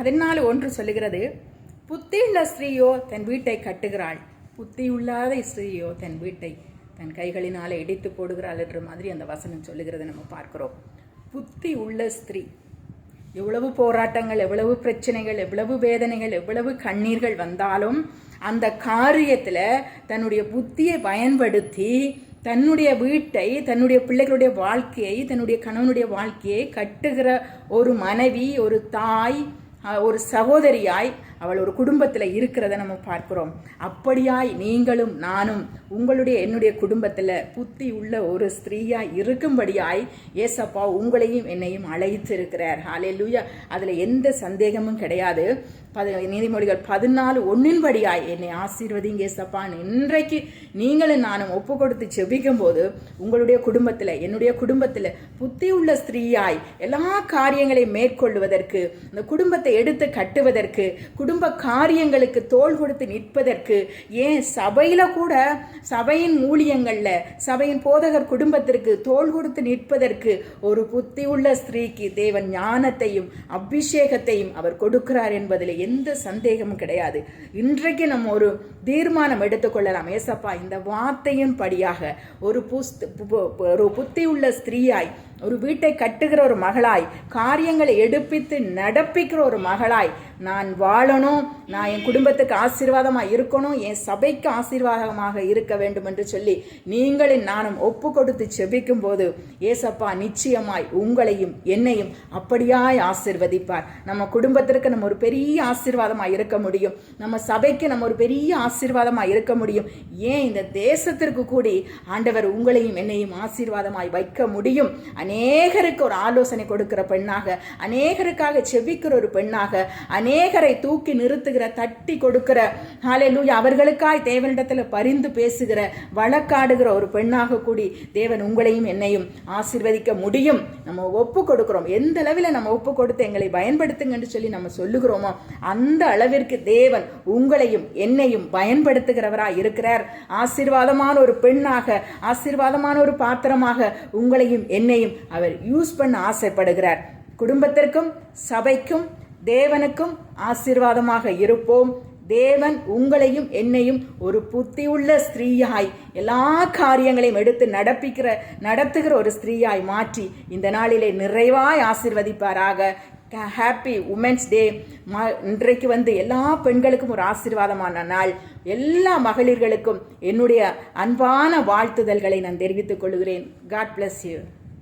14:1 சொல்லுகிறது, புத்தியுள்ள ஸ்திரீயோ தன் வீட்டை கட்டுகிறாள், புத்தியுள்ளாத ஸ்திரீயோ தன் வீட்டை தன் கைகளினாலே இடித்து போடுகிறாள் என்ற மாதிரி அந்த வசனம் சொல்லுகிறது நம்ம பார்க்கிறோம். புத்தி உள்ள ஸ்திரீ, எவ்வளவு போராட்டங்கள், எவ்வளவு பிரச்சனைகள், எவ்வளவு வேதனைகள், எவ்வளவு கண்ணீர்கள் வந்தாலும் அந்த காரியத்தில் தன்னுடைய புத்தியை பயன்படுத்தி தன்னுடைய வீட்டை, தன்னுடைய பிள்ளைகளுடைய வாழ்க்கையை, தன்னுடைய கணவனுடைய வாழ்க்கையை கட்டுகிற ஒரு மனைவி, ஒரு தாய், ஒரு சகோதரியாய் அவள் ஒரு குடும்பத்தில் இருக்கிறத நம்ம பார்க்கிறோம். அப்படியாய் நீங்களும் நானும் என்னுடைய குடும்பத்தில் புத்தி உள்ள ஒரு ஸ்திரீயாய் இருக்கும்படியாய் ஏசப்பா உங்களையும் என்னையும் அழைத்திருக்கிறார். ஹல்லேலூயா. அதில் எந்த சந்தேகமும் கிடையாது. நீதிமொழிகள் 14:1 என்னை ஆசீர்வதிங்க ஏசப்பா. இன்றைக்கு நீங்களும் நானும் ஒப்பு கொடுத்து செபிக்கும் போது உங்களுடைய குடும்பத்தில், என்னுடைய குடும்பத்தில் புத்தி உள்ள ஸ்திரீயாய் எல்லா காரியங்களையும் மேற்கொள்வதற்கு, இந்த குடும்பத்தை எடுத்து கட்டுவதற்கு, குடும்ப காரியங்களுக்கு தோள் கொடுத்து நிற்பதற்கு, ஏன் சபையில கூட சபையின் ஊழியங்கள்ல சபையின் போதகர் குடும்பத்திற்கு தோள் கொடுத்து நிற்பதற்கு ஒரு புத்தி உள்ள ஸ்திரீக்கு தேவன் ஞானத்தையும் அபிஷேகத்தையும் அவர் கொடுக்கிறார் என்பதில் எந்த சந்தேகமும் கிடையாது. இன்றைக்கு நம்ம ஒரு தீர்மானம் எடுத்துக்கொள்ளலாம். ஏசப்பா, இந்த வார்த்தையின் படியாக ஒரு புத்தி உள்ள ஸ்திரீயாய், ஒரு வீட்டை கட்டுகிற ஒரு மகளாய், காரியங்களை எடுப்பித்து நடப்பிக்கிற ஒரு மகளாய் நான் வாழணும், நான் என் குடும்பத்துக்கு ஆசீர்வாதமாக இருக்கணும், என் சபைக்கு ஆசீர்வாதமாக இருக்க வேண்டும் என்று சொல்லி நீங்களும் நானும் ஒப்பு கொடுத்து செபிக்கும் போது ஏசப்பா நிச்சயமாய் உங்களையும் என்னையும் அப்படியாய் ஆசீர்வதிப்பார். நம்ம குடும்பத்திற்கு நம்ம ஒரு பெரிய ஆசீர்வாதமாக இருக்க முடியும், நம்ம சபைக்கு நம்ம ஒரு பெரிய ஆசீர்வாதமாக இருக்க முடியும். ஏன் இந்த தேசத்திற்கு கூடி ஆண்டவர் உங்களையும் என்னையும் ஆசீர்வாதமாய் வைக்க முடியும். அநேகருக்கு ஒரு ஆலோசனை கொடுக்கிற பெண்ணாக, அநேகருக்காக செபிக்கிற ஒரு பெண்ணாக, அநேகரை தூக்கி நிறுத்துகிற, தட்டி கொடுக்கிற, ஹல்லேலூயா, அவர்களுக்காய் தேவனிடத்தில் பரிந்து பேசுகிற, வழக்காடுகிற ஒரு பெண்ணாக கூடி தேவன் உங்களையும் என்னையும் ஆசீர்வதிக்க முடியும். நம்ம ஒப்பு கொடுக்கிறோம். எந்த அளவில் நம்ம ஒப்பு கொடுத்து எங்களை பயன்படுத்துங்கன்னு சொல்லி நம்ம சொல்லுகிறோமோ அந்த அளவிற்கு தேவன் உங்களையும் என்னையும் பயன்படுத்துகிறவராய் இருக்கிறார். ஆசீர்வாதமான ஒரு பெண்ணாக, ஆசீர்வாதமான ஒரு பாத்திரமாக உங்களையும் என்னையும் அவர் யூஸ் பண்ண ஆசைப்படுகிறார். குடும்பத்திற்கும் சபைக்கும் தேவனுக்கும் ஆசீர்வாதமாக இருப்போம். தேவன் உங்களையும் என்னையும் ஒரு புத்தியுள்ள ஸ்திரீயாய் எல்லா காரியங்களையும் எடுத்து நடத்துகிற ஒரு ஸ்திரீயாய் மாற்றி இந்த நாளிலே நிறைவாய் ஆசீர்வதிப்பாராக. ஹாப்பி உமென்ஸ் டே. இன்றைக்கு எல்லா பெண்களுக்கும் ஒரு ஆசீர்வாதமான நாள். எல்லா மகளிர்களுக்கும் என்னுடைய அன்பான வாழ்த்துதல்களை நான் தெரிவித்துக் கொள்கிறேன். God bless you.